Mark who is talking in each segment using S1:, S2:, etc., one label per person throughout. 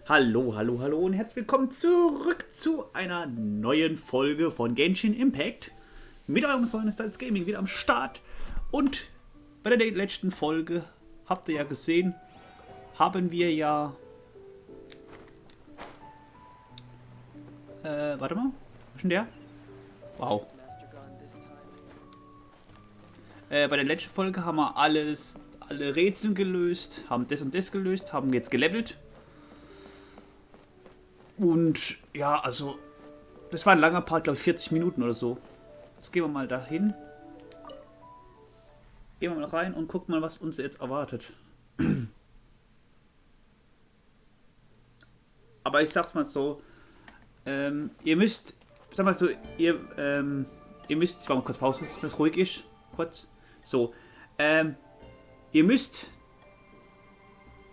S1: Hallo, hallo, hallo und herzlich willkommen zurück zu einer neuen Folge von Genshin Impact. Mit eurem Stunde Gaming wieder am Start. Und bei der letzten Folge, habt ihr ja gesehen, haben wir ja... warte mal, was ist denn der? Wow. Bei der letzten Folge haben wir alle Rätsel gelöst, haben das und das gelöst, haben jetzt gelevelt. Und ja, also, das war ein langer Part, glaube ich, 40 Minuten oder so. Jetzt gehen wir mal dahin. Gehen wir mal rein und gucken mal, was uns jetzt erwartet. Aber ich sag's mal so, ihr müsst, sag mal so, ihr müsst, ich mach mal kurz Pause, dass das ruhig ist, kurz. So, ihr müsst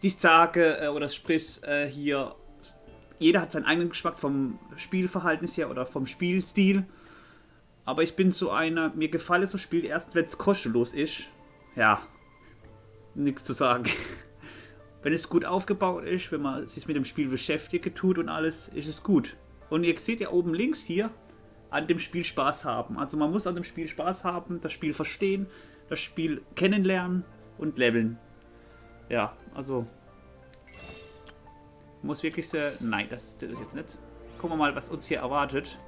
S1: die Sage oder sprich hier, jeder hat seinen eigenen Geschmack vom Spielverhalten her oder vom Spielstil. Aber ich bin so einer, mir gefällt so Spiel erst, wenn es kostenlos ist. Ja, nichts zu sagen. Wenn es gut aufgebaut ist, wenn man sich mit dem Spiel beschäftigt tut und alles, ist es gut. Und ihr seht ja oben links hier, an dem Spiel Spaß haben. Also man muss an dem Spiel Spaß haben, das Spiel verstehen, das Spiel kennenlernen und leveln. Ja, also muss wirklich sehr... Nein, das ist jetzt nicht. Gucken wir mal, was uns hier erwartet.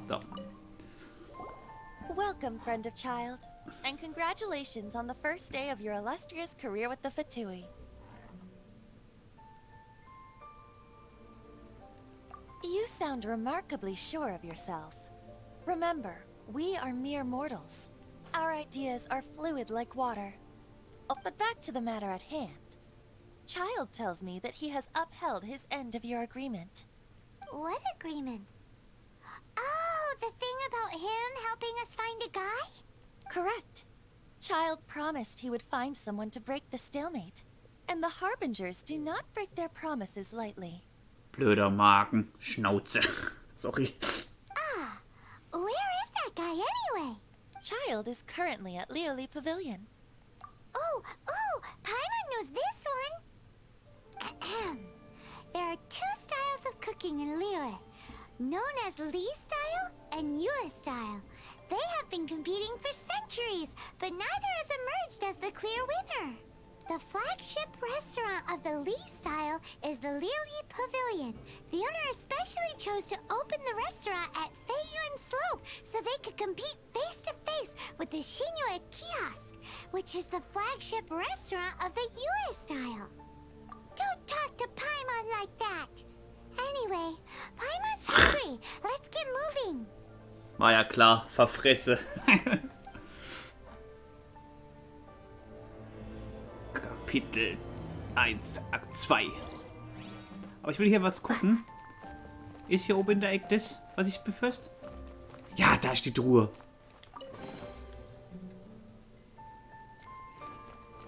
S1: So.
S2: Welcome, friend of child, and congratulations on the first day of your illustrious career with the Fatui. You sound remarkably sure of yourself. Remember, we are mere mortals. Our ideas are fluid like water. Oh, but back to the matter at hand. Child tells me that he has upheld his end of your agreement.
S3: What agreement? Oh, the thing about him helping us find a guy?
S2: Correct. Child promised he would find someone to break the stalemate. And the Harbingers do not break their promises lightly.
S1: Blöder Magen. Schnauze. Sorry.
S3: Ah, where is that guy anyway?
S2: Child is currently at Lioli Pavilion.
S3: Oh, Paimon knows this one. Ahem. There are two styles of cooking in Liyue, known as Li style and Yue style. They have been competing for centuries, but neither has emerged as the clear winner. The flagship restaurant of the Li style is the Lioli Pavilion. The owner especially chose to open the restaurant at Feiyuan Slope so they could compete face to face with the Shinue Kiosk, which is the flagship restaurant of the Yue style. Don't talk to Paimon like that. Anyway, Paimon's hungry. Let's get moving.
S1: War ja klar, verfresse. Kapitel 1, Akt 2. Aber ich will hier was gucken. Ist hier oben in der Ecke das, was ich befürchte? Ja, da ist die Truhe.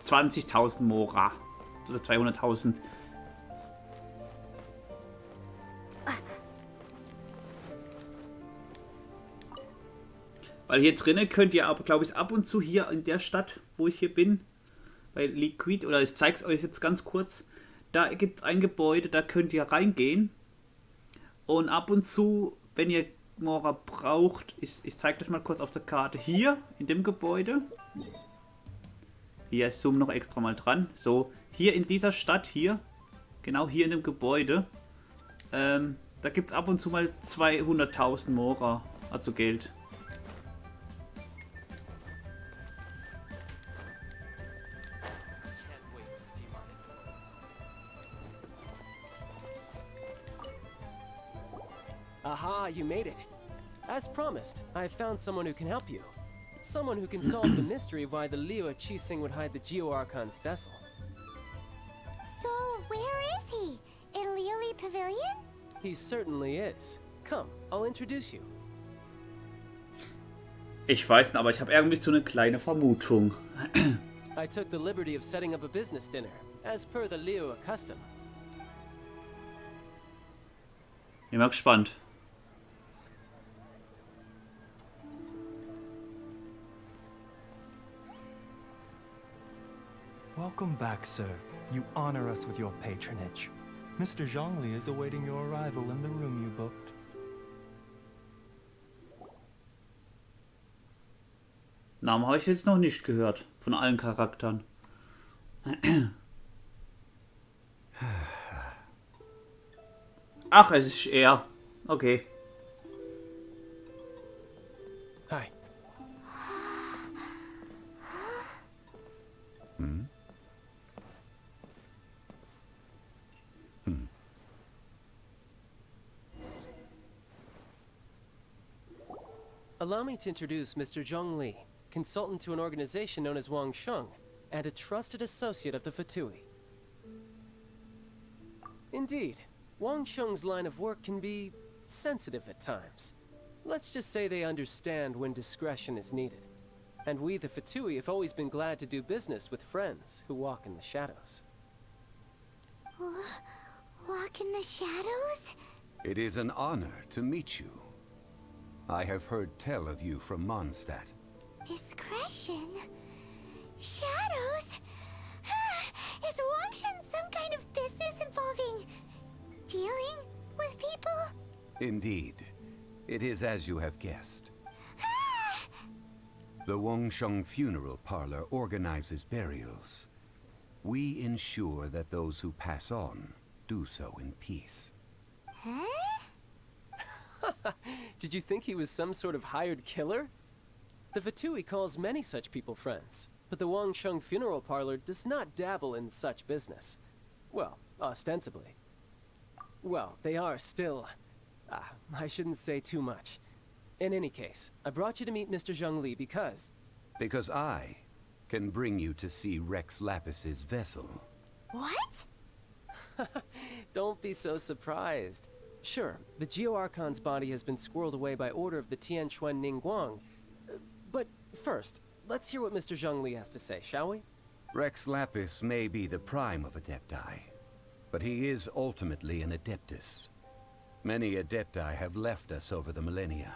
S1: 20.000 Mora. Oder 200.000. Weil hier drinnen könnt ihr aber, glaube ich, ab und zu hier in der Stadt, wo ich hier bin, bei Liquid, oder ich zeige es euch jetzt ganz kurz, da gibt es ein Gebäude, da könnt ihr reingehen. Und ab und zu, wenn ihr Mora braucht, ich zeige das mal kurz auf der Karte, hier in dem Gebäude. Hier, ich zoome noch extra mal dran. So, hier in dieser Stadt, hier, genau hier in dem Gebäude, da gibt es ab und zu mal 200.000 Mora, also Geld.
S4: Aha, you made it. As promised, I found someone who can help you. Someone who can solve the mystery of why the Liyue Qixing would hide the Geo-Archon's vessel.
S3: So, where is he? In Lioli Pavilion?
S4: He certainly is. Come, I'll introduce you.
S1: Ich weiß nicht, aber ich habe irgendwie so eine kleine Vermutung.
S4: I took the liberty of setting up a business dinner, as per the Liyue custom.
S1: Bin mal gespannt.
S5: Welcome back, sir. You honor us with your patronage. Mr. Zhongli is awaiting your arrival in the room you booked.
S1: Namen habe ich jetzt noch nicht gehört. Von allen Charakteren. Ach, es ist er. Okay.
S4: Hi. Allow me to introduce Mr. Zhongli, consultant to an organization known as Wang Sheng, and a trusted associate of the Fatui. Indeed, Wang Sheng's line of work can be sensitive at times. Let's just say they understand when discretion is needed. And we, the Fatui, have always been glad to do business with friends who walk in the shadows.
S3: Walk in the shadows?
S6: It is an honor to meet you. I have heard tell of you from Mondstadt.
S3: Discretion? Shadows? Is Wangshan some kind of business involving dealing with people?
S6: Indeed. It is as you have guessed. The Wangsheng Funeral Parlor organizes burials. We ensure that those who pass on do so in peace.
S3: Huh?
S4: Did you think he was some sort of hired killer? The Fatui calls many such people friends, but the Wangsheng Funeral Parlor does not dabble in such business. Well, ostensibly. Well, they are still... I shouldn't say too much. In any case, I brought you to meet Mr. Zhongli because...
S6: Because I can bring you to see Rex Lapis's vessel.
S3: What?
S4: Don't be so surprised. Sure, the Geo-Archon's body has been squirreled away by order of the Tianquan Ningguang. But first, let's hear what Mr. Zhongli has to say, shall we?
S6: Rex Lapis may be the prime of Adepti, but he is ultimately an Adeptus. Many Adepti have left us over the millennia.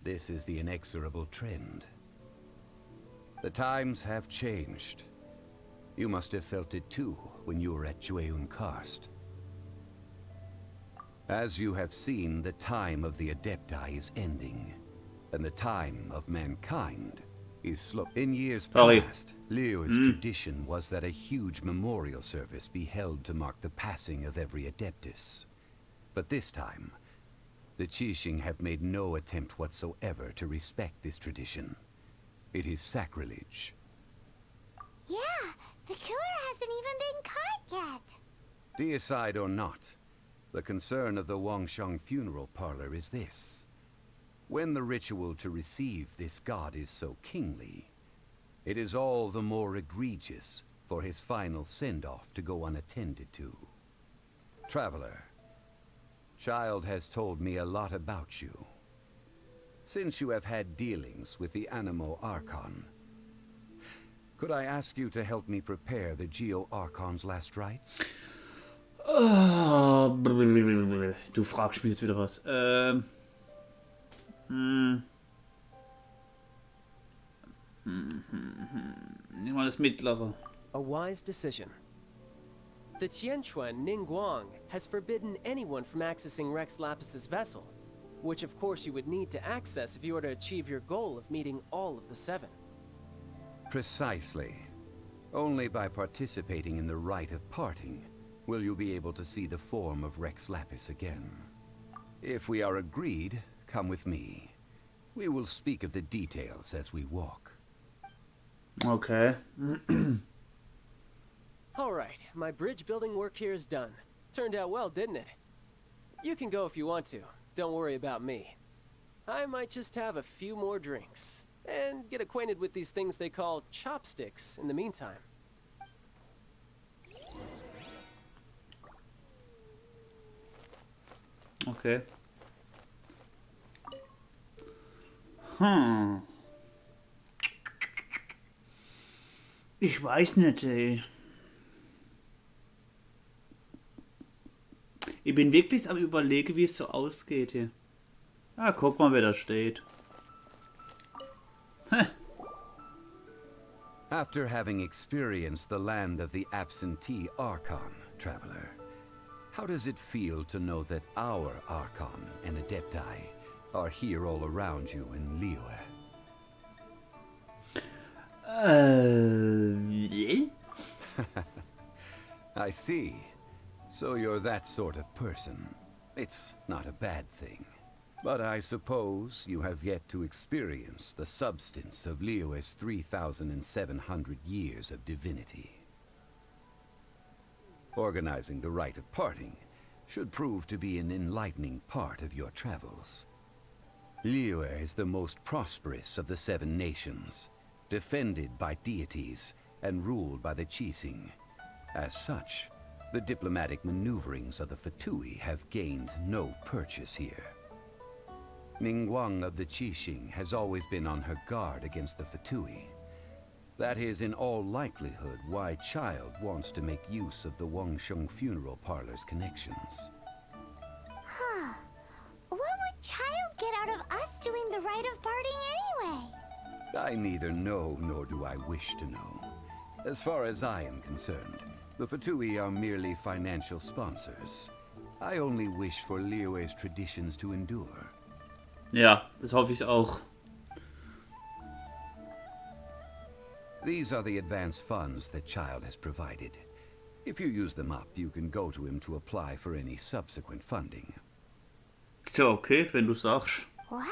S6: This is the inexorable trend. The times have changed. You must have felt it too when you were at Jueyun Karst. As you have seen, the time of the Adepti is ending, and the time of mankind is slow. In years past, Leo's tradition was that a huge memorial service be held to mark the passing of every Adeptus. But this time, the Qixing have made no attempt whatsoever to respect this tradition. It is sacrilege.
S3: Yeah, the killer hasn't even been caught yet.
S6: Deicide or not, the concern of the Wangsheng Funeral Parlor is this. When the ritual to receive this god is so kingly, it is all the more egregious for his final send-off to go unattended to. Traveler, Child has told me a lot about you. Since you have had dealings with the Animo Archon, could I ask you to help me prepare the Geo-Archon's last rites?
S1: Du fragst mich jetzt wieder was. Nimm mal das mittlere.
S4: A wise decision. The Tianquan Ningguang has forbidden anyone from accessing Rex Lapis's vessel, which of course you would need to access if you were to achieve your goal of meeting all of the seven.
S6: Precisely. Only by participating in the rite of parting will you be able to see the form of Rex Lapis again. If we are agreed, come with me. We will speak of the details as we walk.
S1: Okay.
S4: Alright, my bridge building work here is done. Turned out well, didn't it? You can go if you want to. Don't worry about me. I might just have a few more drinks, and get acquainted with these things they call chopsticks in the meantime.
S1: Okay. Ich weiß nicht, ey. Ich bin wirklich am Überlegen, wie es so ausgeht hier. Ah, guck mal, wer da steht.
S6: After having experienced the land of the absentee Archon, traveler, How does it feel to know that our Archon and Adepti are here all around you in Liyue? I see. So you're that sort of person. It's not a bad thing. But I suppose you have yet to experience the substance of Liyue's 3,700 years of divinity. Organizing the rite of parting should prove to be an enlightening part of your travels. Liyue is the most prosperous of the 7 nations, defended by deities and ruled by the Qixing. As such, the diplomatic maneuverings of the Fatui have gained no purchase here. Ningguang of the Qixing has always been on her guard against the Fatui. That is in all likelihood why Child wants to make use of the Wangsheng funeral parlor's connections.
S3: Huh. What would Child get out of us doing the rite of parting anyway?
S6: I neither know nor do I wish to know. As far as I am concerned, the Fatui are merely financial sponsors. I only wish for Liyue's traditions to endure.
S1: Ja, das hoffe ich auch.
S6: These are the advance funds that Child has provided. If you use them up, you can go to him to apply for any subsequent funding.
S1: Tja, okay, wenn du sagst.
S3: Wow.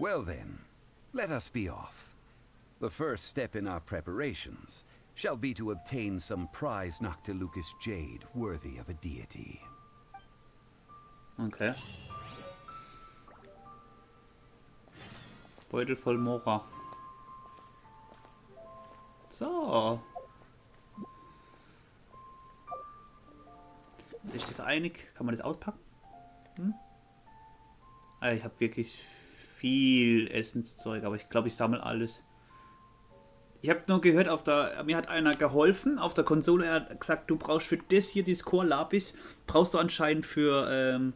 S6: Well then, let us be off. The first step in our preparations shall be to obtain some prize Noctilucous jade worthy of a deity.
S1: Okay. Beutel voll Mora. So. Ist das einig? Kann man das auspacken? Also ich habe wirklich viel Essenszeug, aber ich glaube, ich sammle alles. Ich habe nur gehört, mir hat einer geholfen auf der Konsole. Er hat gesagt, du brauchst für das hier, dieses Core Lapis, brauchst du anscheinend für,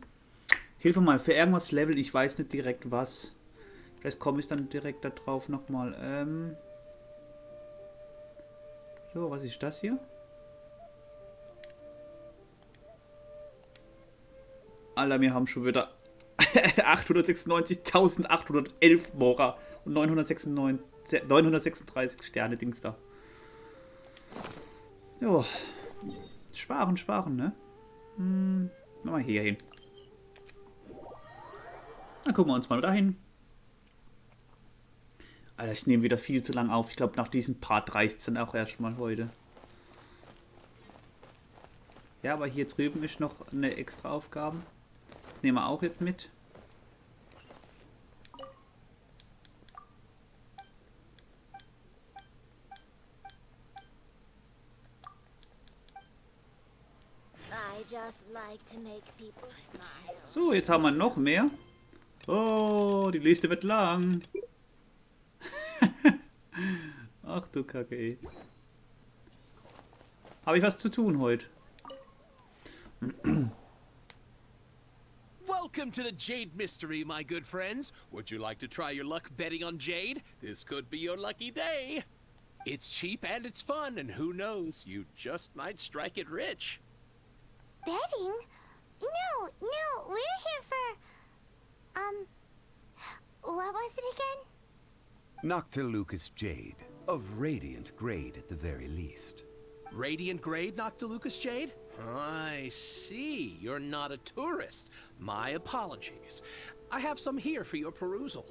S1: hilf mir mal, für irgendwas Level, ich weiß nicht direkt was. Vielleicht komme ich dann direkt da drauf nochmal. So, was ist das hier? Alter, wir haben schon wieder 896.811 Mora und 936 Sterne Dings da. Jo. Sparen, ne? Mal hier hin. Dann gucken wir uns mal dahin. Alter, ich nehme wieder viel zu lang auf. Ich glaube, nach diesem Part reicht es dann auch erstmal heute. Ja, aber hier drüben ist noch eine extra Aufgabe. Das nehmen wir auch jetzt mit. So, jetzt haben wir noch mehr. Oh, die Liste wird lang. Ach du Kacke, ey. Habe ich was zu tun heute?
S7: Welcome to the Jade Mystery, my good friends. Would you like to try your luck betting on Jade? This could be your lucky day. It's cheap and it's fun, and who knows, you just might strike it rich.
S3: Betting? No, we're here for... what was it again?
S6: Noctilucous jade, of radiant grade at the very least.
S7: Radiant grade, Noctilucous Jade? I see. You're not a tourist. My apologies. I have some here for your perusal.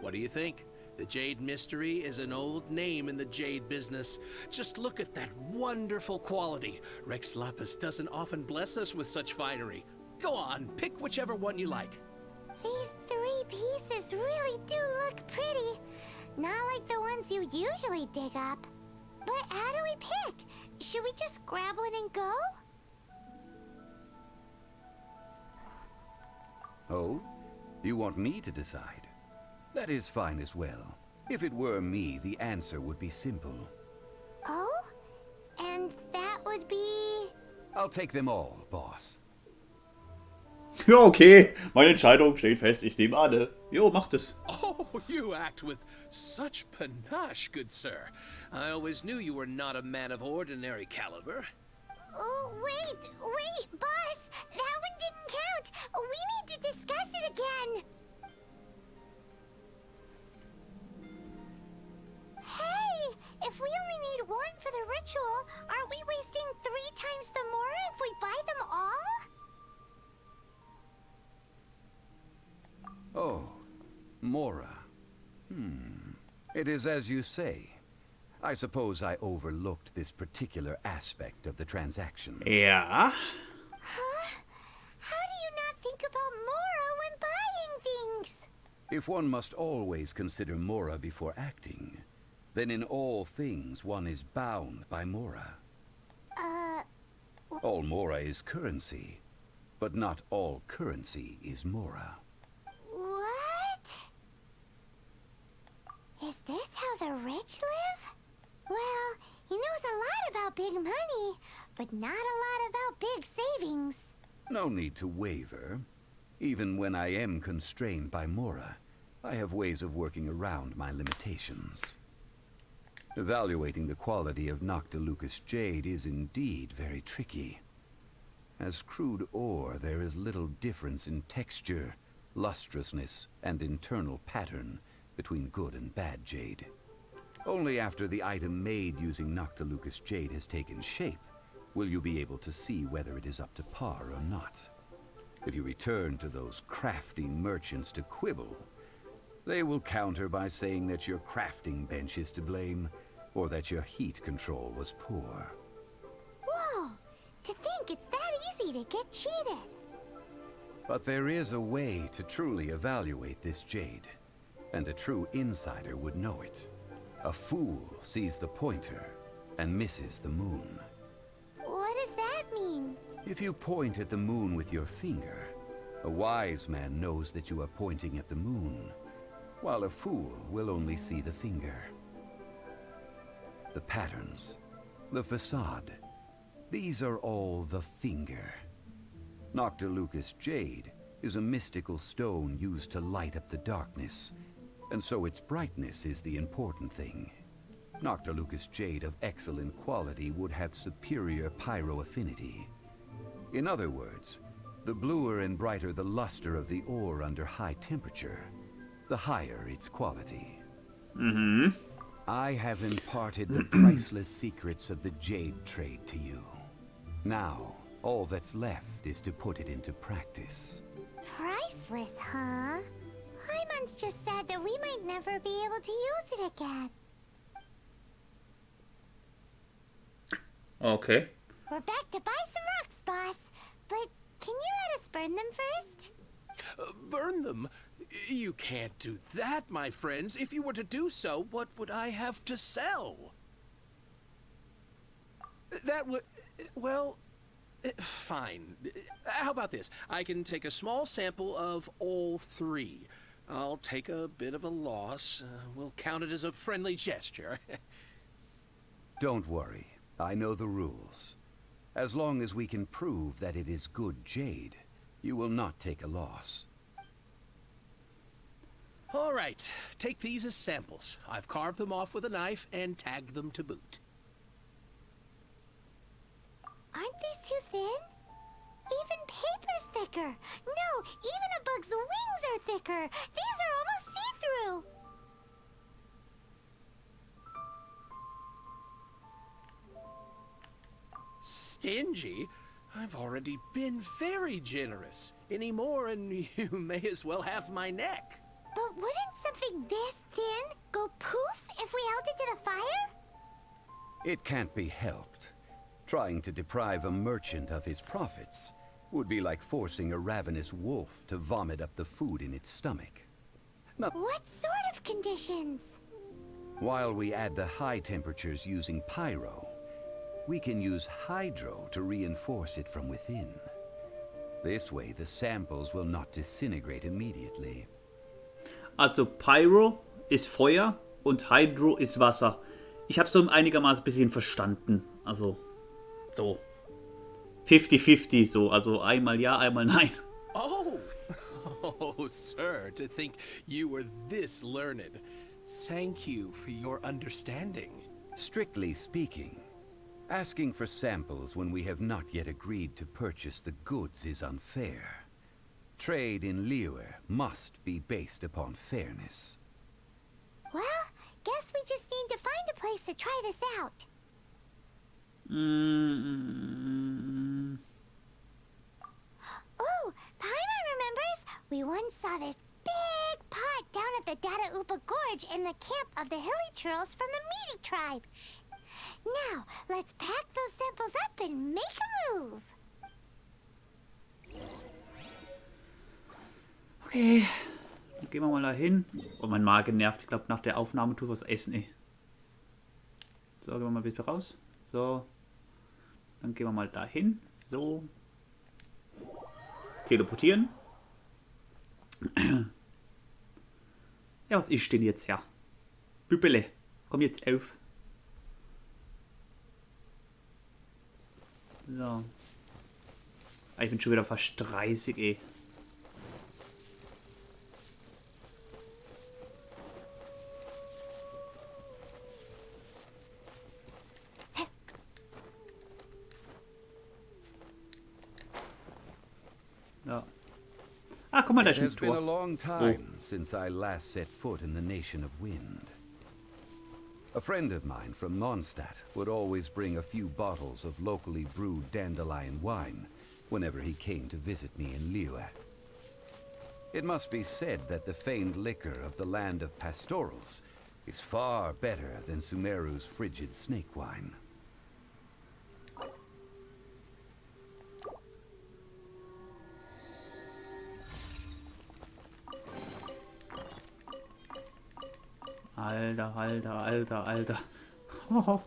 S7: What do you think? The Jade Mystery is an old name in the jade business. Just look at that wonderful quality. Rex Lapis doesn't often bless us with such finery. Go on, pick whichever one you like.
S3: These 3 pieces really do look pretty. Not like the ones you usually dig up. But how do we pick? Should we just grab one and go?
S6: Oh? You want me to decide? That is fine as well. If it were me, the answer would be simple.
S3: Oh? And that would be...
S6: I'll take them all, boss.
S1: Ja, okay. Meine Entscheidung steht fest. Ich nehme alle. Jo, macht es.
S7: Oh, you act with such panache, good sir. I always knew you were not a man of ordinary caliber.
S3: Oh, wait, boss! That one didn't count! We need to discuss it again! Hey! If we only need one for the ritual, aren't we wasting 3 times the Mora if we buy them all?
S6: Oh, Mora. It is as you say. I suppose I overlooked this particular aspect of the transaction.
S1: Ja.
S3: Huh? How do you not think about Mora when buying things?
S6: If one must always consider Mora before acting, then in all things one is bound by Mora. All Mora is currency, but not all currency is Mora.
S3: What? Is this how the rich live? Well, he knows a lot about big money, but not a lot about big savings.
S6: No need to waver. Even when I am constrained by Mora, I have ways of working around my limitations. Evaluating the quality of Noctilucous jade is indeed very tricky. As crude ore, there is little difference in texture, lustrousness, and internal pattern between good and bad jade. Only after the item made using Noctilucous jade has taken shape will you be able to see whether it is up to par or not. If you return to those crafty merchants to quibble, they will counter by saying that your crafting bench is to blame, or that your heat control was poor.
S3: Whoa! To think it's that easy to get cheated.
S6: But there is a way to truly evaluate this jade, and a true insider would know it. A fool sees the pointer and misses the moon.
S3: What does that mean?
S6: If you point at the moon with your finger, a wise man knows that you are pointing at the moon, while a fool will only see the finger. The patterns, the facade, these are all the finger. Noctilucous jade is a mystical stone used to light up the darkness, and so its brightness is the important thing. Noctilucous jade of excellent quality would have superior pyro affinity. In other words, the bluer and brighter the luster of the ore under high temperature, the higher its quality. I have imparted the priceless secrets of the jade trade to you. Now, all that's left is to put it into practice.
S3: Priceless, huh? Hyman's just said that we might never be able to use it again.
S1: Okay.
S3: We're back to buy some rocks, boss. But can you let us burn them first?
S7: Burn them? You can't do that, my friends. If you were to do so, what would I have to sell? That would... well... fine. How about this? I can take a small sample of all 3. I'll take a bit of a loss. We'll count it as a friendly gesture.
S6: Don't worry. I know the rules. As long as we can prove that it is good jade, you will not take a loss.
S7: All right. Take these as samples. I've carved them off with a knife and tagged them to boot.
S3: Aren't these too thin? Even paper's thicker. No, even a bug's wings are thicker. These are almost see-through.
S7: Stingy? I've already been very generous. Any more and you may as well have my neck.
S3: But wouldn't something this thin go poof if we held it to the fire?
S6: It can't be helped. Trying to deprive a merchant of his profits would be like forcing a ravenous wolf to vomit up the food in its stomach. Not
S3: What sort of conditions?
S6: while we add the high temperatures using pyro, we can use hydro to reinforce it from within. This way, the samples will not disintegrate immediately.
S1: Also Pyro ist Feuer und Hydro ist Wasser. Ich habe so einigermaßen ein bisschen verstanden. Also so 50-50 so. Also einmal ja, einmal nein.
S7: Oh! Oh, sir, to think you were this learned. Thank you for your understanding.
S6: Strictly speaking, Asking for samples when we have not yet agreed to purchase the goods is unfair. Trade in Liyue must be based upon fairness.
S3: Well, guess we just need to find a place to try this out. Oh, Paimon remembers! We once saw this big pot down at the Data Upa Gorge in the camp of the Hilly Churls from the Meaty tribe. Now, let's pack those samples up and make a move.
S1: Okay. Dann gehen wir mal da hin. Oh, mein Magen nervt. Ich glaube, nach der Aufnahme tut was essen, ey. So, gehen wir mal ein bisschen raus. So. Dann gehen wir mal da hin. So. Teleportieren. Ja, was ist denn jetzt, ja? Büppele, komm jetzt auf. So. Ah, ich bin schon wieder fast 30, ey. Ja. Ah, guck mal, da ist
S6: It
S1: ein
S6: has been a
S1: Tor.
S6: long time since I last set foot in the Nation of Wind. A friend of mine from Mondstadt would always bring a few bottles of locally brewed dandelion wine whenever he came to visit me in Liyue. It must be said that the famed liquor of the land of pastorals is far better than Sumeru's frigid snake wine.
S1: Alter, Alter, Alter, Alter. Oh.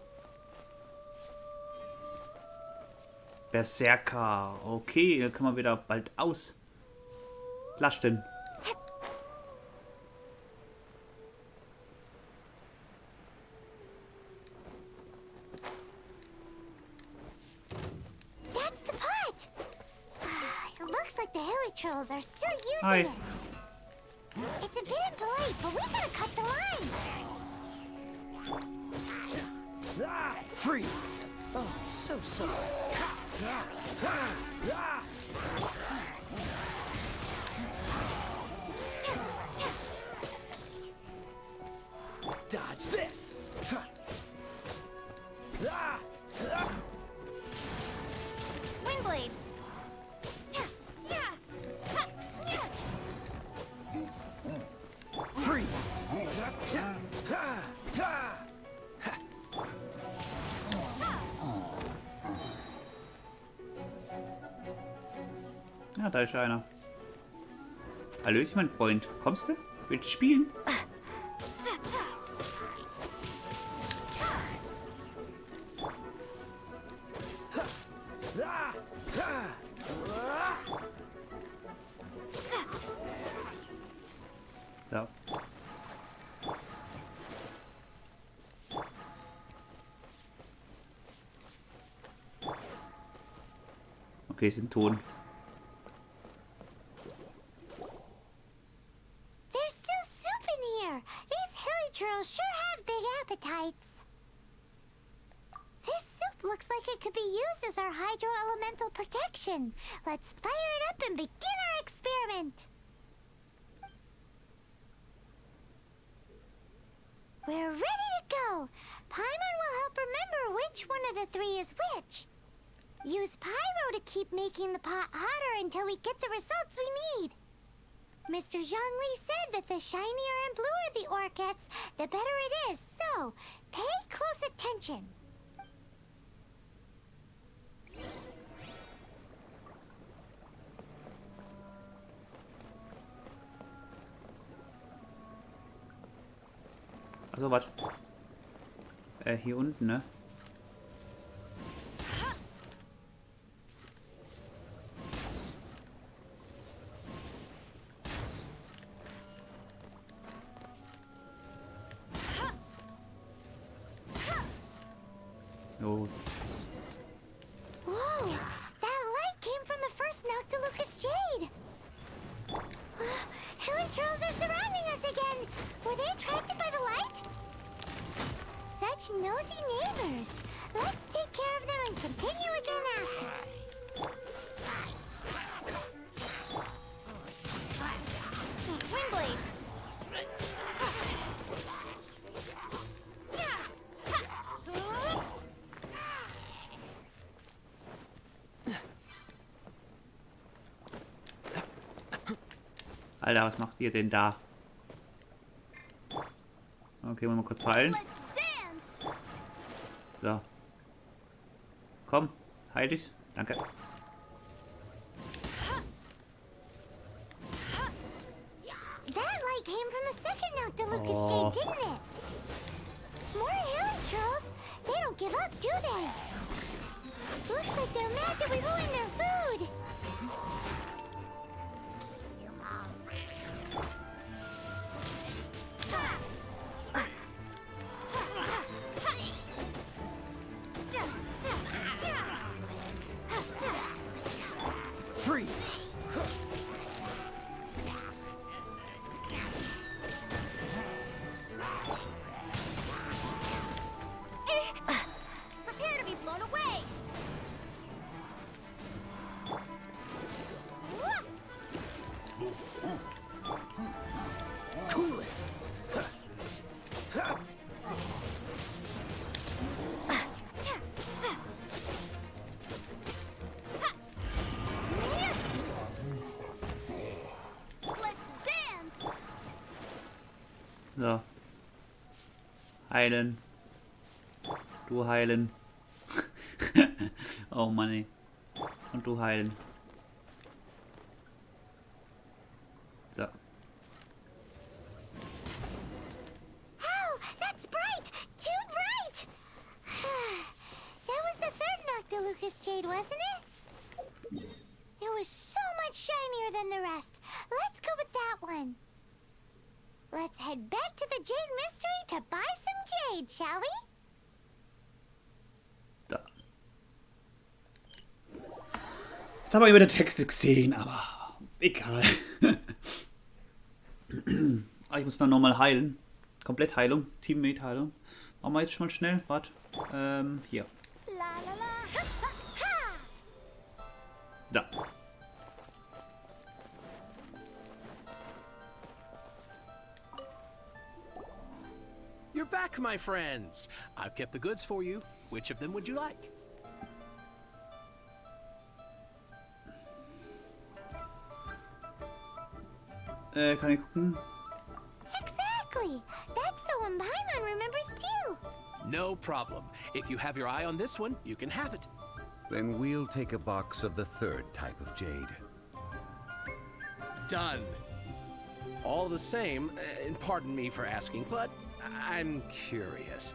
S1: Berserker. Okay, dann kann man wieder bald auslasten.
S3: That's the pot! It looks like the Hilly Trolls are still using
S1: Hi.
S3: it. It's a bit impolite, but we gotta cut the line.
S4: Freeze! Oh, so sorry. Dodge this!
S3: Windblade.
S4: Freeze!
S1: Ja, da ist einer. Hallöchen, mein Freund. Kommst du? Willst du spielen? Ja. Okay, sie sind tot.
S3: There's still soup in here. These Hilly Trolls sure have big appetites. This soup looks like it could be used as our hydro-elemental protection. Let's fire it up and begin our experiment. We're ready to go. Paimon will help remember which one of the three is which. Use pyro to keep making the pot hotter until we get the results we need. Mr. Zhongli said that the shinier and bluer the ore gets, the better it is. So, pay close attention.
S1: Also, was? Hier unten, ne? Oh,
S3: Whoa! That light came from the first Noctilucous Jade! Hilly Trolls are surrounding us again! Were they attracted by the light? Such nosy neighbors! Let's take care of them and continue again after. Windblade!
S1: Alter, was macht ihr denn da? Okay, wollen wir kurz heilen. So. Komm, heil dich. Danke.
S3: That light came from the second Noctilucous Jade, didn't it? More healing, Charles. They don't give up, do they? Looks like they're mad that we ruined their food.
S4: Freeze!
S3: Prepare to be blown away.
S4: Cool it!
S1: So. Heilen. Du heilen. Oh Mann, ey. Und du heilen. So.
S3: Oh, that's bright! Too bright! That was the third Noctilucous Jade, wasn't it? It was so much shinier than the rest. Let's go with that one. Let's head back to the Jade Mystery to buy some jade, shall we?
S1: Da. Jetzt haben wir über den Text gesehen, aber egal. Ich muss dann nochmal heilen. Komplett Heilung. Teammate-Heilung. Machen wir jetzt schon mal schnell. Warte. Hier.
S3: La la la, ha ha ha!
S1: Da.
S7: You're back, my friends. I've kept the goods for you. Which of them would you like?
S1: Kann ich gucken?
S3: Exactly! That's the one Paimon remembers too!
S7: No problem. If you have your eye on this one, you can have it.
S6: Then we'll take a box of the third type of jade.
S7: Done. All the same, and pardon me for asking, but I'm curious.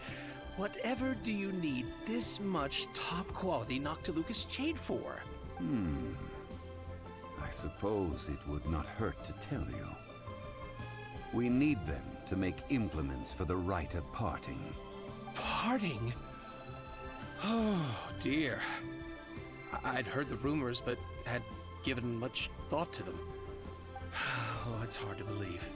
S7: Whatever do you need this much top-quality Noctilucous jade for?
S6: I suppose it would not hurt to tell you. We need them to make implements for the rite of parting.
S7: Parting? Oh, dear. I'd heard the rumors, but had given much thought to them. Oh, it's hard to believe.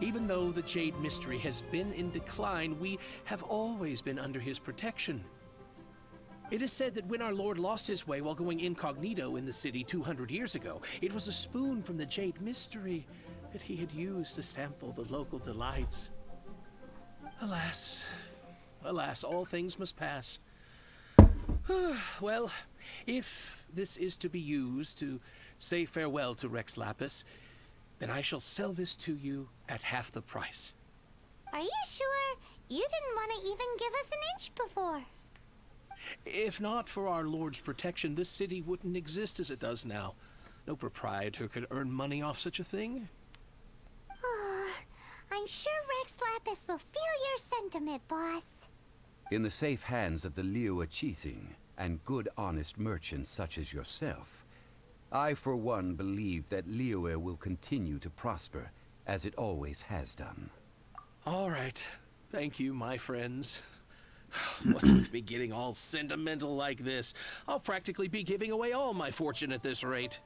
S7: Even though the Jade Mystery has been in decline, we have always been under his protection. It is said that when our Lord lost his way while going incognito in the city 200 years ago, it was a spoon from the Jade Mystery that he had used to sample the local delights. Alas, alas, all things must pass. Well, if this is to be used to say farewell to Rex Lapis, then I shall sell this to you at half the price.
S3: Are you sure? You didn't want to even give us an inch before.
S7: If not for our Lord's protection, this city wouldn't exist as it does now. No proprietor could earn money off such a thing.
S3: I'm sure Rex Lapis will feel your sentiment, boss.
S6: In the safe hands of the Liu Chising and good honest merchants such as yourself, I for one believe that Liyue will continue to prosper as it always has done.
S7: All right. Thank you, my friends. What's with me getting all sentimental like this? I'll practically be giving away all my fortune at this rate.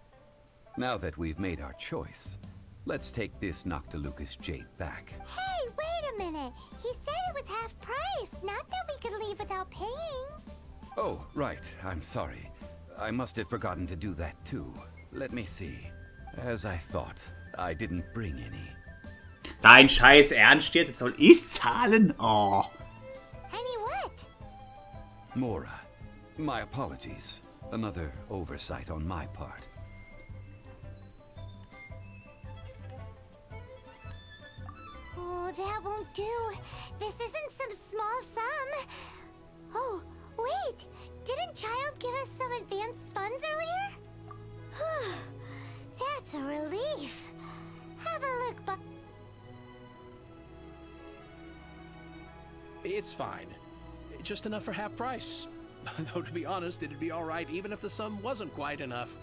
S6: Now that we've made our choice, let's take this Noctilucous jade back.
S3: Hey, wait a minute. He said it was half price, not that we could leave without paying.
S6: Oh, right. I'm sorry. I must have forgotten to do that too. Let me see. As I thought, I didn't bring any.
S1: Dein Scheiß Ernst jetzt? Jetzt soll ich zahlen? Oh.
S3: Any what?
S6: Mora, my apologies. Another oversight on my part.
S3: Oh, that won't do. This isn't some small sum. Oh, wait. Didn't Child give us some advanced funds earlier? Whew. That's a relief. Have a look, Buck.
S7: It's fine. Just enough for half price. Though, to be honest, it'd be all right even if the sum wasn't quite enough.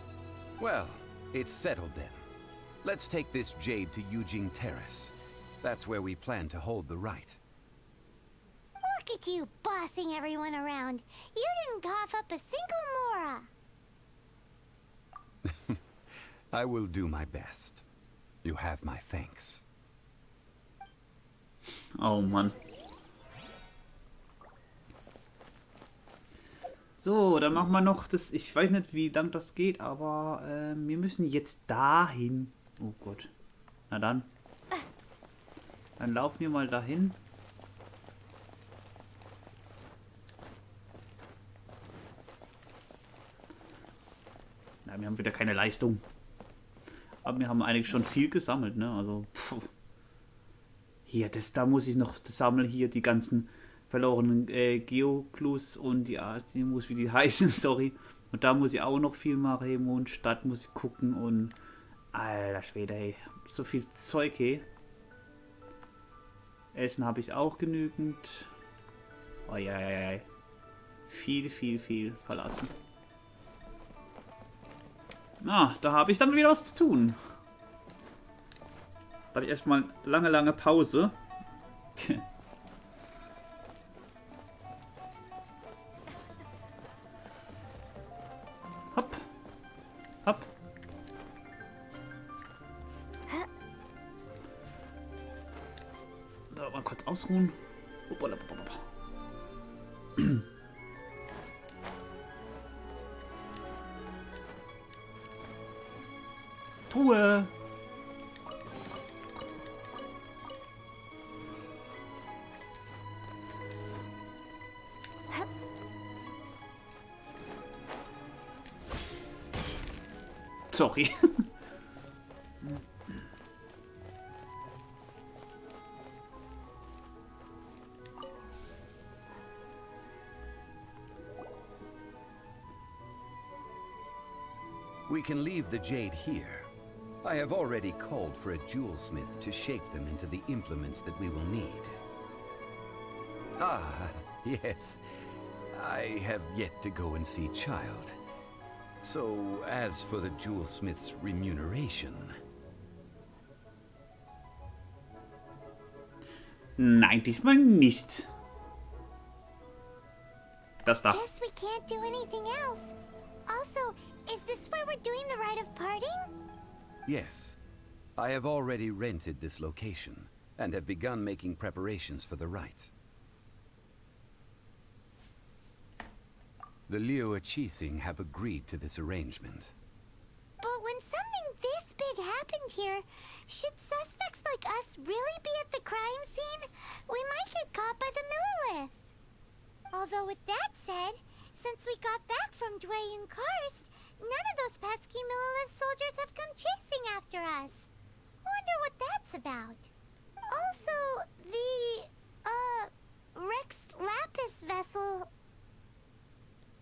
S6: Well, it's settled then. Let's take this jade to Yujing Terrace. That's where we plan to hold the rite.
S3: Look at you bossing everyone around. You didn't cough up a single Mora.
S6: I will do my best. You have my thanks.
S1: Oh Mann. So, dann machen wir noch das. Ich weiß nicht, wie lang das geht, aber wir müssen jetzt dahin. Oh Gott. Na dann. Dann laufen wir mal dahin. Na, wir haben wieder keine Leistung. Aber wir haben eigentlich schon viel gesammelt, ne? Also, pff. Hier, da muss ich noch sammeln. Hier die ganzen verlorenen Geoclus und die muss, wie die heißen, sorry. Und da muss ich auch noch viel machen. Mondstadt muss ich gucken und alter Schwede, ey. So viel Zeug, hey. Essen habe ich auch genügend. Oh ja. Viel verlassen. Na, da habe ich dann wieder was zu tun. Da habe ich erstmal lange Pause. Hopp. Hopp. So, mal kurz ausruhen. Hoppala. Truhe. Sorry.
S6: We can leave the jade here. I have already called for a jewelsmith to shape them into the implements that we will need. Ah, yes. I have yet to go and see Child. So, as for the jewelsmith's remuneration...
S1: Nein, diesmal nicht. Das da.
S3: Guess we can't do anything else. Also, is this where we're doing the rite of parting?
S6: Yes. I have already rented this location, and have begun making preparations for the rite. The Liu Qixing have agreed to this arrangement.
S3: But when something this big happened here, should suspects like us really be at the crime scene? We might get caught by the Millilith. Although with that said, since we got back from Dwayne Karst, none of those pesky Millilith soldiers have come chasing after us. Wonder what that's about. Also, the, Rex Lapis vessel...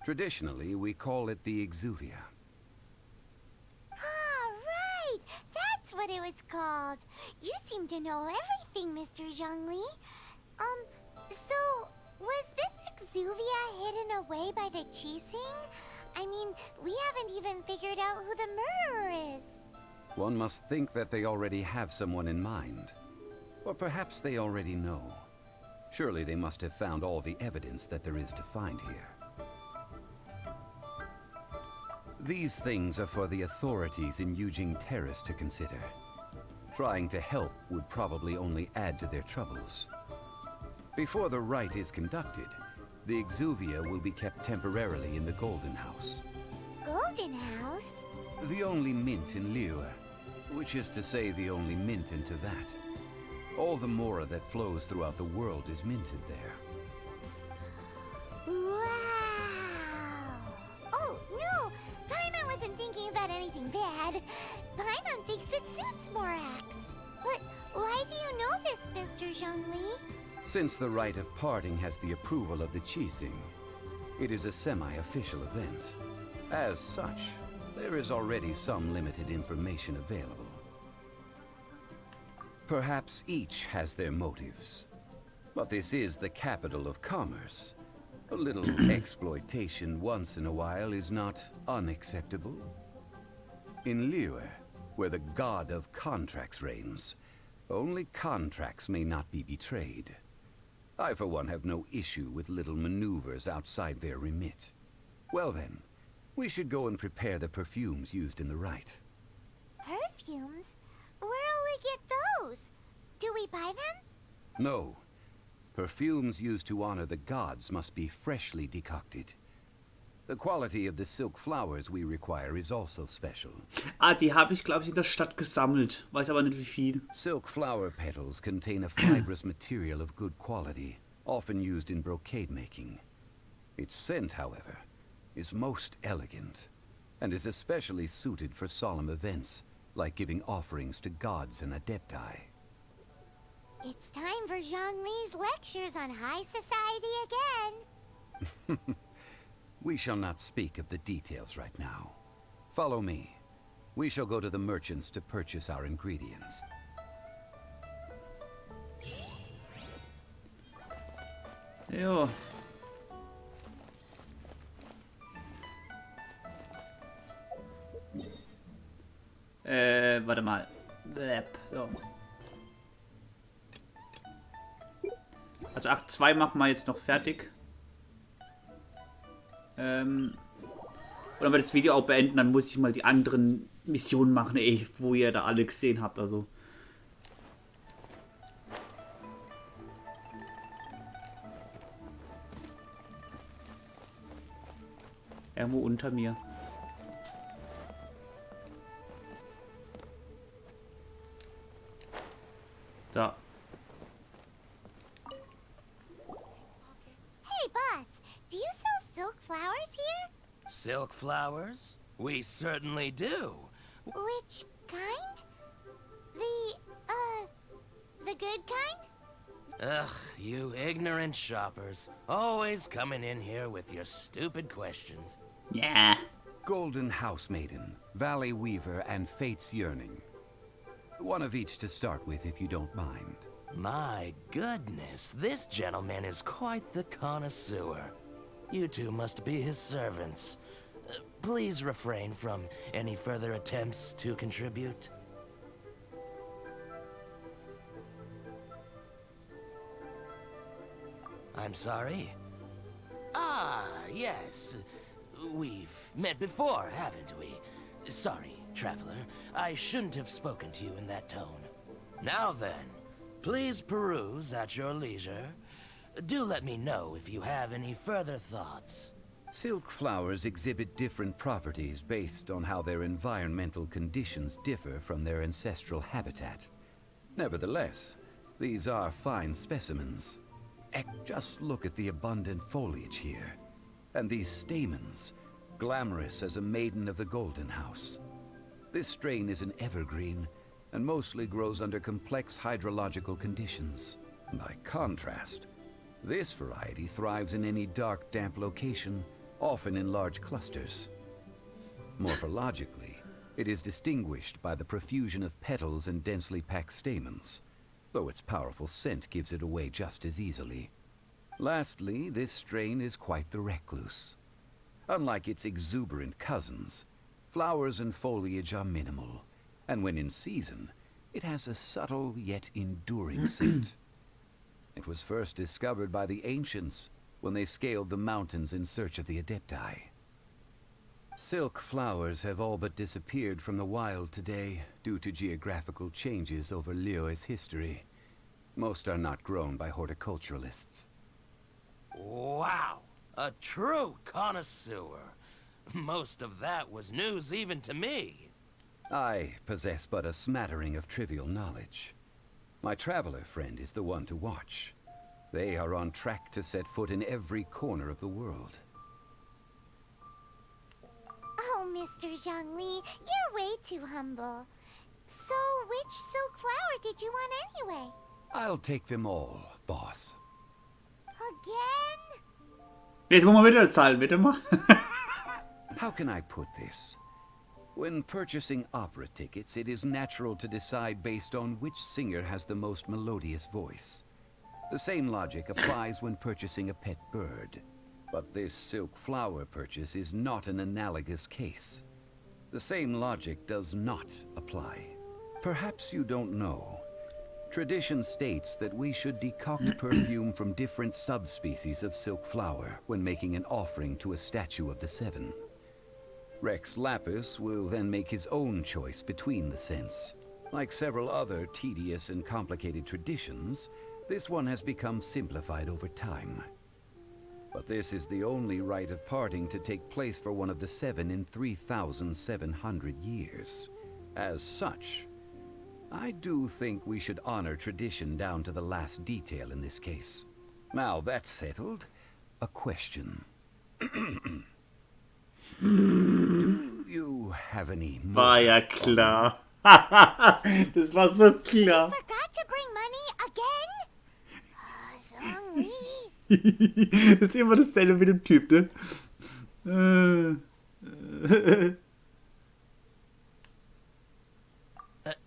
S6: Traditionally, we call it the Exuvia.
S3: Ah, right! That's what it was called. You seem to know everything, Mr. Zhongli. So, was this Exuvia hidden away by the Qixing? I mean, we haven't even figured out who the murderer is.
S6: One must think that they already have someone in mind. Or perhaps they already know. Surely they must have found all the evidence that there is to find here. These things are for the authorities in Yujing Terrace to consider. Trying to help would probably only add to their troubles. Before the rite is conducted, The exuvia will be kept temporarily in the Golden House.
S3: Golden House?
S6: The only mint in Liyue, which is to say the only mint in Teyvat. All the mora that flows throughout the world is minted there.
S3: Wow! Oh, no! Paimon wasn't thinking about anything bad. Paimon thinks it suits Morax. But why do you know this, Mr. Zhongli?
S6: Since the rite of parting has the approval of the Qixing, it is a semi-official event. As such, there is already some limited information available. Perhaps each has their motives, but this is the capital of commerce. A little exploitation once in a while is not unacceptable. In Liyue, where the god of contracts reigns, only contracts may not be betrayed. I, for one, have no issue with little maneuvers outside their remit. Well then, we should go and prepare the perfumes used in the rite.
S3: Perfumes? Where'll we get those? Do we buy them?
S6: No. Perfumes used to honor the gods must be freshly decocted. The quality of the silk flowers we require is also special.
S1: Ah, die habe ich, glaube ich, in der Stadt gesammelt. Weiß aber nicht, wie viel.
S6: Silk flower petals contain a fibrous material of good quality, often used in brocade making. Its scent, however, is most elegant, and is especially suited for solemn events, like giving offerings to gods and adepti.
S3: It's time for Zhongli's lectures on high society again.
S6: We shall not speak of the details right now. Follow me. We shall go to the merchants to purchase our ingredients.
S1: Jo. Warte mal. So. Also Akt 2 machen wir jetzt noch fertig. Und dann wird das Video auch beenden, dann muss ich mal die anderen Missionen machen, wo ihr da alle gesehen habt, also. Irgendwo unter mir. Da.
S3: Hey, boss, do you sell silk flowers here?
S8: Silk flowers? We certainly do.
S3: Which kind? The good kind?
S8: Ugh, you ignorant shoppers. Always coming in here with your stupid questions.
S1: Yeah.
S6: Golden House Maiden, Valley Weaver, and Fate's Yearning. One of each to start with, if you don't mind.
S8: My goodness, this gentleman is quite the connoisseur. You two must be his servants. Please refrain from any further attempts to contribute. I'm sorry? Ah, yes. We've met before, haven't we? Sorry, traveler. I shouldn't have spoken to you in that tone. Now then, please peruse at your leisure. Do let me know if you have any further thoughts.
S6: Silk flowers exhibit different properties based on how their environmental conditions differ from their ancestral habitat. Nevertheless, these are fine specimens. Just look at the abundant foliage here. And these stamens, glamorous as a maiden of the Golden House. This strain is an evergreen, and mostly grows under complex hydrological conditions. By contrast, this variety thrives in any dark, damp location, often in large clusters. Morphologically, it is distinguished by the profusion of petals and densely packed stamens, though its powerful scent gives it away just as easily. Lastly, this strain is quite the recluse. Unlike its exuberant cousins, flowers and foliage are minimal, and when in season, it has a subtle yet enduring scent. It was first discovered by the ancients when they scaled the mountains in search of the adepti. Silk flowers have all but disappeared from the wild today due to geographical changes over Liyue's history. Most are not grown by horticulturalists.
S8: Wow, a true connoisseur. Most of that was news even to me.
S6: I possess but a smattering of trivial knowledge. My traveler friend is the one to watch. They are on track to set foot in every corner of the world.
S3: Oh, Mr. Zhongli, you're way too humble. So, which silk flower did you want anyway?
S6: I'll take them all, boss.
S3: Again?
S1: Jetzt wollen wir wieder zahlen, bitte mal.
S6: How can I put this? When purchasing opera tickets, it is natural to decide based on which singer has the most melodious voice. The same logic applies when purchasing a pet bird. But this silk flower purchase is not an analogous case. The same logic does not apply. Perhaps you don't know. Tradition states that we should decoct perfume from different subspecies of silk flower when making an offering to a statue of the seven. Rex Lapis will then make his own choice between the scents. Like several other tedious and complicated traditions, this one has become simplified over time. But this is the only rite of parting to take place for one of the seven in 3,700 years. As such, I do think we should honor tradition down to the last detail in this case. Now that's settled, a question. Do you have any more?
S1: War ja klar. Das war so klar.
S3: Forgot to bring money again? Zhongli.
S1: Das ist immer dasselbe mit dem Typ, ne?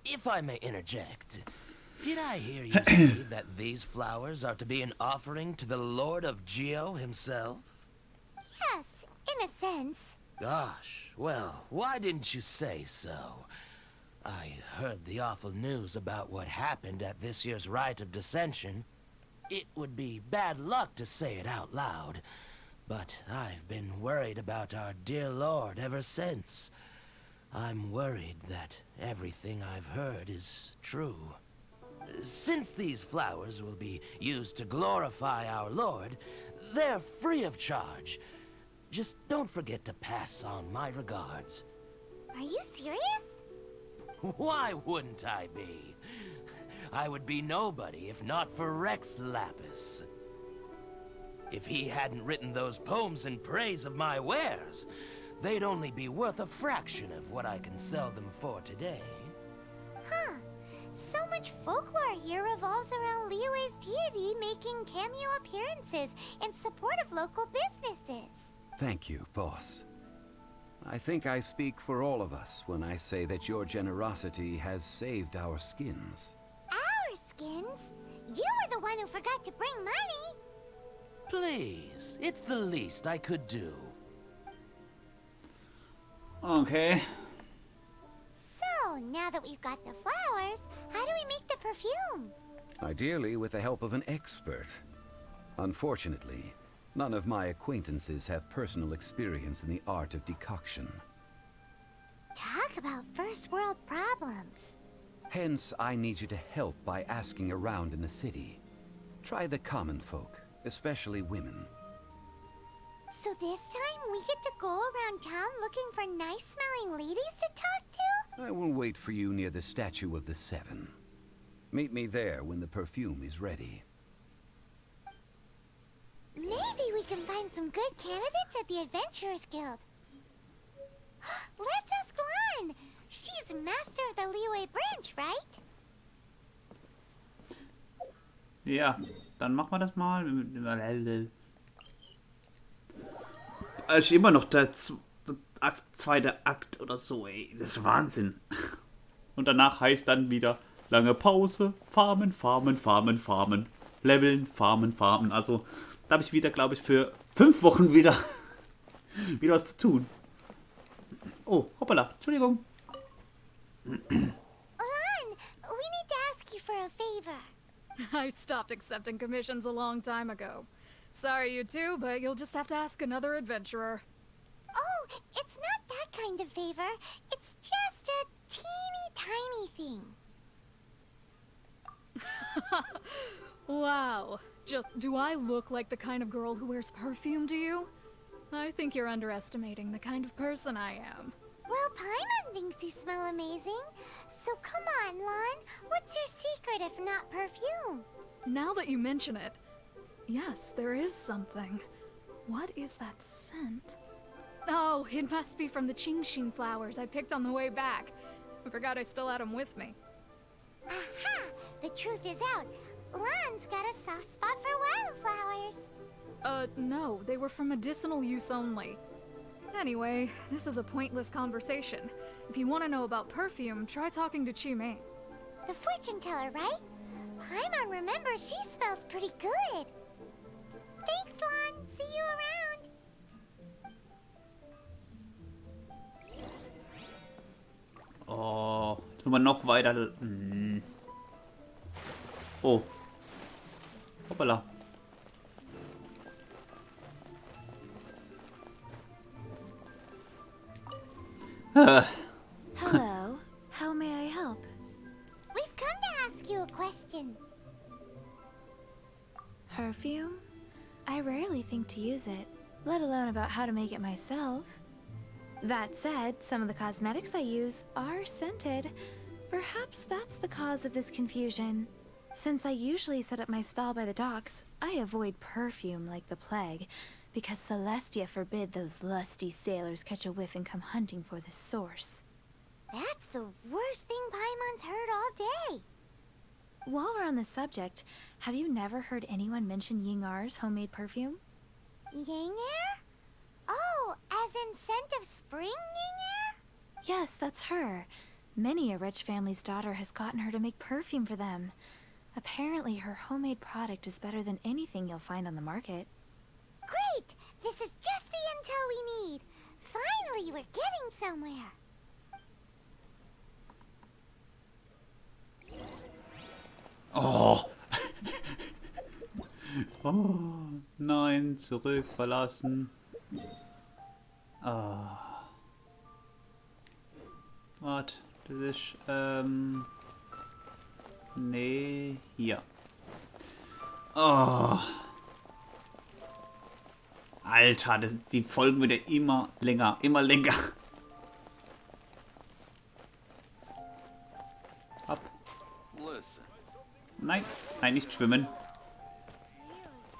S8: If I may interject, did I hear you say that these flowers are to be an offering to the Lord of Geo himself?
S3: Yes, in a sense.
S8: Gosh, well, why didn't you say so? I heard the awful news about what happened at this year's Rite of Dissension. It would be bad luck to say it out loud, but I've been worried about our dear Lord ever since. I'm worried that everything I've heard is true. Since these flowers will be used to glorify our Lord, they're free of charge. Just don't forget to pass on my regards.
S3: Are you serious?
S8: Why wouldn't I be? I would be nobody if not for Rex Lapis. If he hadn't written those poems in praise of my wares, they'd only be worth a fraction of what I can sell them for today.
S3: Huh. So much folklore here revolves around Liyue's deity making cameo appearances in support of local businesses.
S6: Thank you, boss. I think I speak for all of us when I say that your generosity has saved our skins.
S3: Our skins? You were the one who forgot to bring money.
S8: Please, it's the least I could do.
S1: Okay.
S3: So, now that we've got the flowers, how do we make the perfume?
S6: Ideally with the help of an expert. Unfortunately, none of my acquaintances have personal experience in the art of decoction.
S3: Talk about first world problems.
S6: Hence, I need you to help by asking around in the city. Try the common folk, especially women.
S3: So this time we get to go around town looking for nice-smelling ladies to talk to?
S6: I will wait for you near the statue of the Seven. Meet me there when the perfume is ready.
S3: Maybe we can find some good candidates at the Adventurers Guild. Let's ask Lan. She's master of the Liyue branch, right?
S1: Ja, dann machen wir das mal. Also immer noch der zweite Akt oder so, ey. Das ist Wahnsinn. Und danach heißt dann wieder lange Pause, farmen, farmen, farmen, farmen, leveln, farmen, farmen. Also da habe ich wieder, glaube ich, für 5 Wochen wieder was zu tun. Oh, hoppala, Entschuldigung.
S3: Lan, we need to ask you for a favor.
S9: I stopped accepting commissions a long time ago. Sorry, you two, but you'll just have to ask another adventurer.
S3: Oh, it's not that kind of favor. It's just a teeny tiny thing.
S9: Wow. Just, do I look like the kind of girl who wears perfume to you? I think you're underestimating the kind of person I am.
S3: Well, Paimon thinks you smell amazing. So come on, Lon. What's your secret if not perfume?
S9: Now that you mention it, yes, there is something. What is that scent? Oh, it must be from the Genshin flowers I picked on the way back. I forgot I still had them with me.
S3: Aha! The truth is out. Lon's got a soft spot for wildflowers.
S9: No, they were for medicinal use only. Anyway, this is a pointless conversation. If you want to know about perfume, try talking to Chi-Mei.
S3: The fortune teller, right? Paimon remembers she smells pretty good. Thanks, Lon. See you around.
S1: Oh, jetzt müssen wir noch weiter. Oh. Hoppala.
S2: Hello. How may I help?
S3: We've come to ask you a question.
S2: Perfume? I rarely think to use it, let alone about how to make it myself. That said, some of the cosmetics I use are scented. Perhaps that's the cause of this confusion. Since I usually set up my stall by the docks, I avoid perfume like the plague, because Celestia forbid those lusty sailors catch a whiff and come hunting for the source.
S3: That's the worst thing Paimon's heard all day.
S2: While we're on the subject, have you never heard anyone mention Yingar's homemade perfume?
S3: Yingar? Oh, as in scent of spring, Yingar?
S2: Yes, that's her. Many a rich family's daughter has gotten her to make perfume for them. Apparently, her homemade product is better than anything you'll find on the market.
S3: Great! This is just the intel we need. Finally, we're getting somewhere.
S1: Oh. Oh, nein, zurück, verlassen. Ah. Warte, das ist, nee, hier. Oh. Alter, die Folgen wieder immer länger, immer länger. Ab. Nein, nein, nicht schwimmen.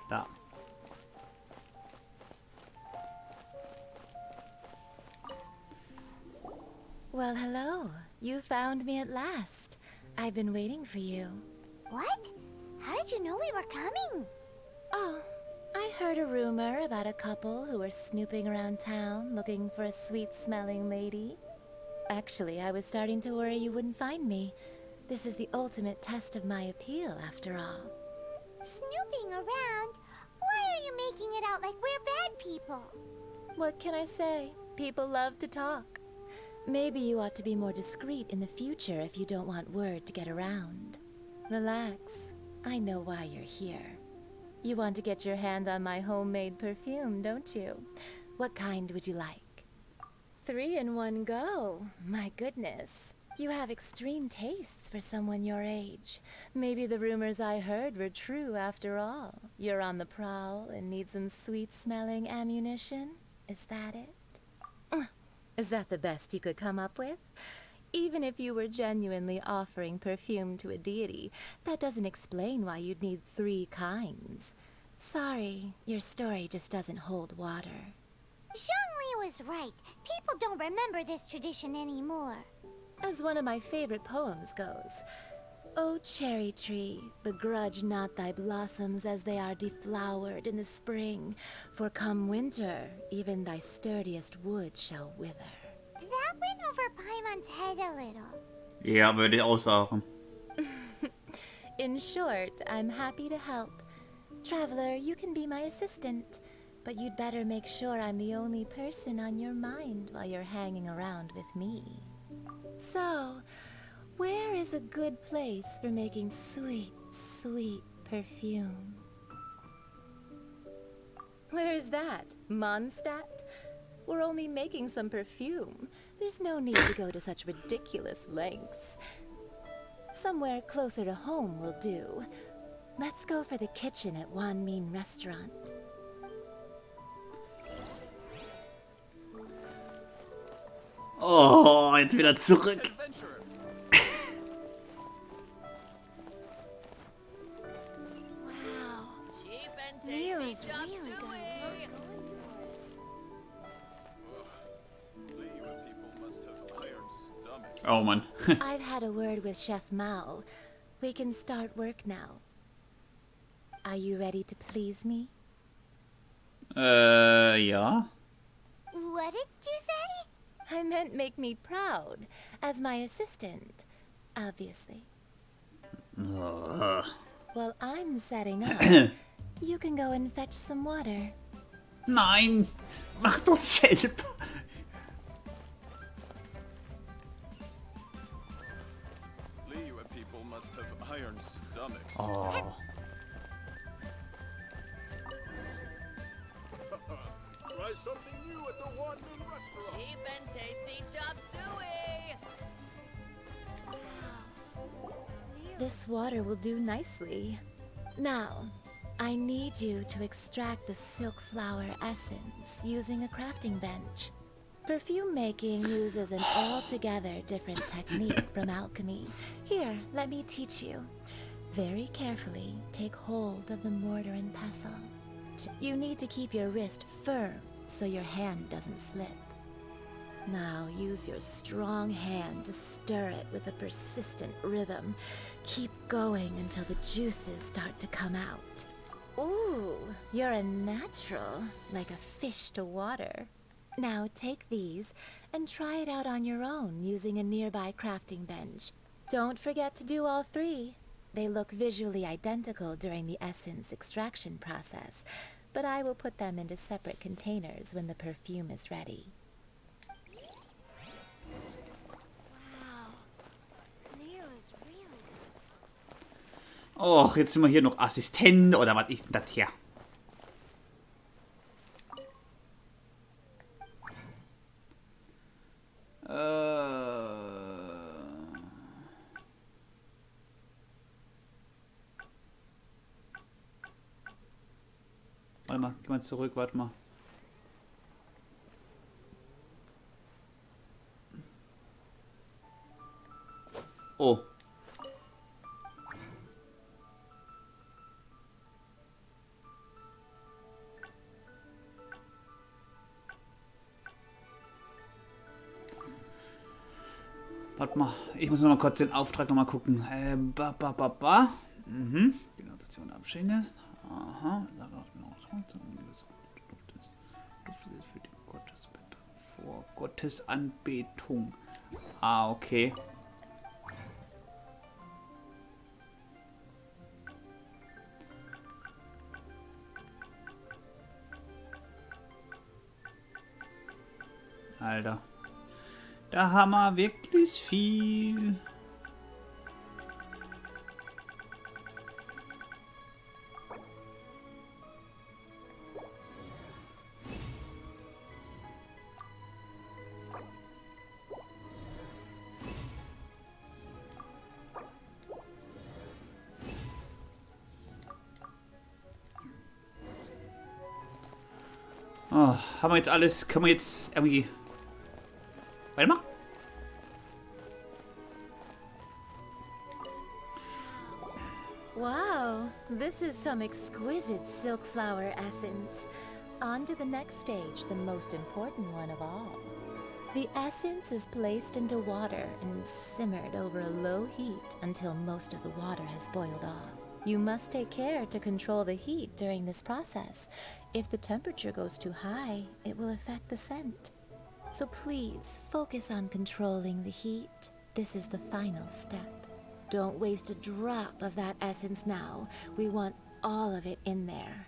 S1: Da.
S2: Well, hello. You found me at last. I've been waiting for you.
S3: What? How did you know we were coming?
S2: Oh, I heard a rumor about a couple who were snooping around town looking for a sweet-smelling lady. Actually, I was starting to worry you wouldn't find me. This is the ultimate test of my appeal, after all.
S3: Snooping around? Why are you making it out like we're bad people?
S2: What can I say? People love to talk. Maybe you ought to be more discreet in the future if you don't want word to get around. Relax. I know why you're here. You want to get your hand on my homemade perfume, don't you? What kind would you like? 3 in one go. My goodness. You have extreme tastes for someone your age. Maybe the rumors I heard were true after all. You're on the prowl and need some sweet-smelling ammunition? Is that it? Is that the best you could come up with? Even if you were genuinely offering perfume to a deity, that doesn't explain why you'd need 3 kinds. Sorry, your story just doesn't hold water.
S3: Zhongli was right. People don't remember this tradition anymore.
S2: As one of my favorite poems goes, O cherry tree, begrudge not thy blossoms as they are deflowered in the spring, for come winter, even thy sturdiest wood shall wither.
S3: That went over Paimon's head a little.
S1: Ja, würde ich auch sagen.
S2: In short, I'm happy to help. Traveler, you can be my assistant, but you'd better make sure I'm the only person on your mind while you're hanging around with me. So, where is a good place for making sweet, sweet perfume? Where is that? Mondstadt? We're only making some perfume. There's no need to go to such ridiculous lengths. Somewhere closer to home will do. Let's go for the kitchen at Wan Min Restaurant.
S1: Oh, jetzt wieder zurück.
S3: Wow. Leo's really got a
S1: Oh Mann.
S2: I've had a word with Chef Mao. We can start work now. Are you ready to please me?
S1: Ja.
S3: What did you say?
S2: I meant make me proud. As my assistant, obviously.
S1: Ugh.
S2: While I'm setting up, you can go and fetch some water.
S1: Nein, mach doch selber.
S10: Liyue people must have iron stomachs.
S1: Oh.
S10: Try something new at the Wan Min restaurant.
S11: Cheap and tasty chop suey!
S2: This water will do nicely. Now, I need you to extract the silk flower essence using a crafting bench. Perfume making uses an altogether different technique from alchemy. Here, let me teach you. Very carefully, take hold of the mortar and pestle. You need to keep your wrist firm so your hand doesn't slip. Now use your strong hand to stir it with a persistent rhythm. Keep going until the juices start to come out. Ooh, you're a natural, like a fish to water. Now take these and try it out on your own using a nearby crafting bench. Don't forget to do all three. They look visually identical during the essence extraction process, but I will put them into separate containers when the perfume is ready.
S3: Wow. Leo's really
S1: Och, jetzt sind wir hier noch Assistent oder was ist denn das hier? Warte mal, geh mal zurück, warte mal. Oh. Warte mal, ich muss noch mal kurz den Auftrag noch mal gucken. Mhm. Die Organisation abschieden. Aha. Duft ist für die vor Gottesanbetung. Ah, okay. Alter. Da haben wir wirklich viel. Oh, haben wir jetzt alles? Können wir jetzt irgendwie weitermachen?
S2: Wow, this is some exquisite silk flower essence. On to the next stage, the most important one of all. The essence is placed into water and simmered over a low heat until most of the water has boiled off. You must take care to control the heat during this process. If the temperature goes too high, it will affect the scent. So please, focus on controlling the heat. This is the final step. Don't waste a drop of that essence now. We want all of it in there.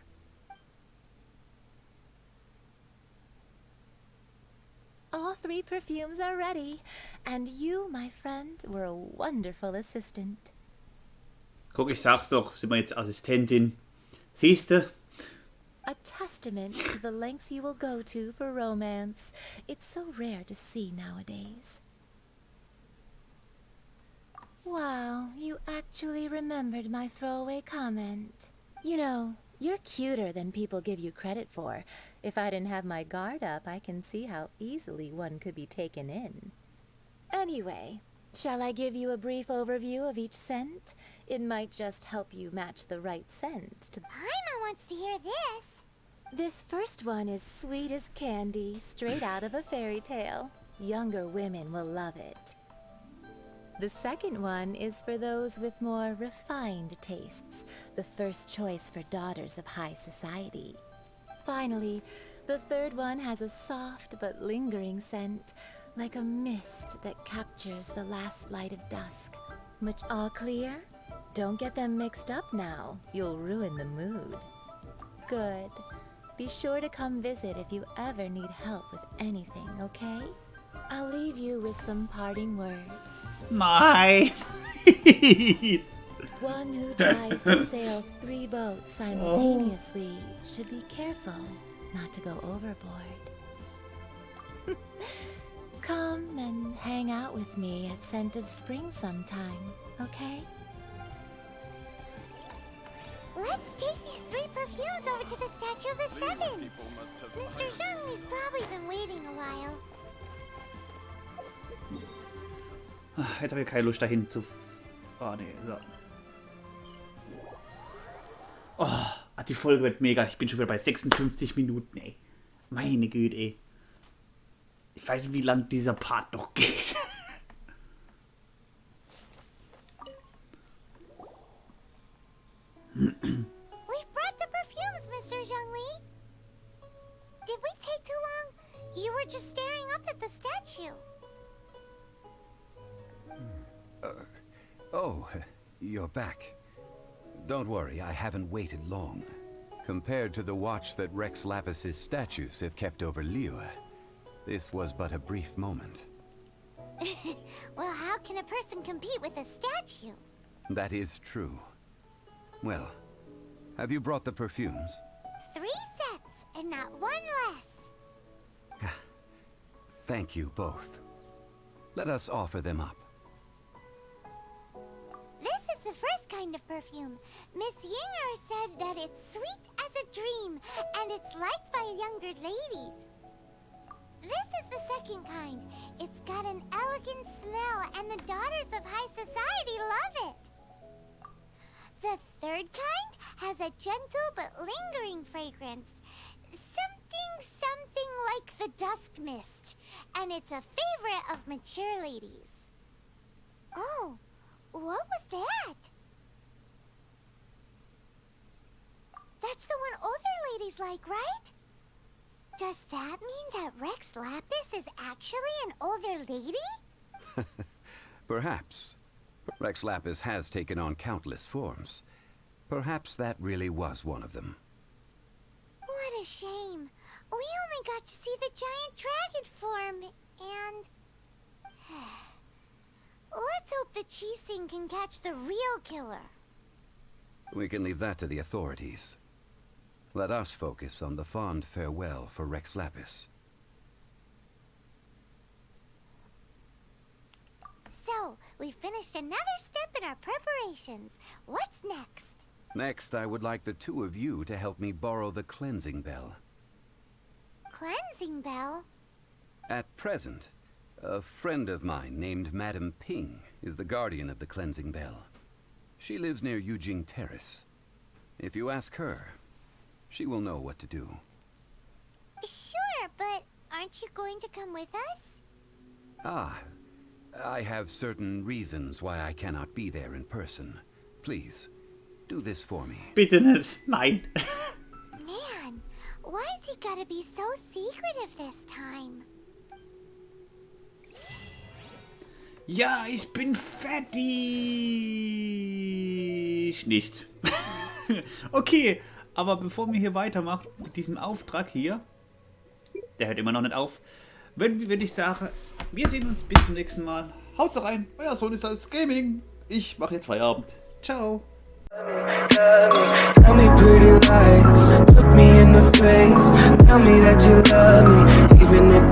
S2: All three perfumes are ready. And you, my friend, were a wonderful assistant.
S1: Guck, ich sag's doch, sind wir jetzt Assistentin. Siehste?
S2: A testament to the lengths you will go to for romance. It's so rare to see nowadays. Wow, you actually remembered my throwaway comment. You know, you're cuter than people give you credit for. If I didn't have my guard up, I can see how easily one could be taken in. Anyway, shall I give you a brief overview of each scent? It might just help you match the right scent to...
S3: Paimon wants to hear this.
S2: This first one is sweet as candy, straight out of a fairy tale. Younger women will love it. The second one is for those with more refined tastes, the first choice for daughters of high society. Finally, the third one has a soft but lingering scent, like a mist that captures the last light of dusk. Much all clear? Don't get them mixed up now. You'll ruin the mood. Good. Be sure to come visit if you ever need help with anything, okay? I'll leave you with some parting words.
S1: Nein!
S2: One who tries to sail 3 boats simultaneously should be careful not to go overboard. Come and hang out with me at Scent of Spring sometime, okay?
S3: Let's take these 3 perfumes over to the Statue of the Seven. Mr. Zhengli's probably been waiting a while.
S1: Jetzt habe ich keine Lust dahin zu... Oh, nee. So. Oh, die Folge wird mega. Ich bin schon wieder bei 56 Minuten, ey. Meine Güte, ey. Ich weiß nicht, wie lang dieser Part noch geht.
S3: We've brought the perfumes, Mr. Zhengli. Did we take too long? You were just staring up at the statue.
S6: Oh, you're back. Don't worry, I haven't waited long. Compared to the watch that Rex Lapis's statues have kept over Liyue, this was but a brief moment.
S3: Well, how can a person compete with a statue?
S6: That is true. Well, have you brought the perfumes?
S3: 3 sets, and not 1 less.
S6: Thank you both. Let us offer them up.
S3: This is the first kind of perfume. Miss Yinger said that it's sweet as a dream, and it's liked by younger ladies. This is the second kind. It's got an elegant smell, and the daughters of high society love it. The third kind has a gentle but lingering fragrance. Something like the dusk mist, and it's a favorite of mature ladies. Oh, what was that? That's the one older ladies like, right? Does that mean that Rex Lapis is actually an older lady?
S6: Perhaps. Rex Lapis has taken on countless forms. Perhaps that really was one of them.
S3: What a shame. We only got to see the giant dragon form, and... Let's hope the Qixing can catch the real killer.
S6: We can leave that to the authorities. Let us focus on the fond farewell for Rex Lapis.
S3: So, we finished another step in our preparations. What's next?
S6: Next, I would like the 2 of you to help me borrow the cleansing bell.
S3: Cleansing bell?
S6: At present, a friend of mine named Madame Ping is the guardian of the cleansing bell. She lives near Yujing Terrace. If you ask her, she will know what to do.
S3: Sure, but aren't you going to come with us?
S6: Ah, I have certain reasons why I cannot be there in person. Please, do this for me.
S1: Bitte nicht. Nein.
S3: Man, why's he gotta be so secretive this time?
S1: Ja, ich bin fertig. Nicht. Okay, aber bevor wir hier weitermachen mit diesem Auftrag hier, der hört immer noch nicht auf, würde ich sagen, wir sehen uns bis zum nächsten Mal. Haut rein, euer Sohn ist als Gaming. Ich mache jetzt Feierabend. Ciao.
S12: Tell me pretty lies, look me in the face. Tell me that you love me, even if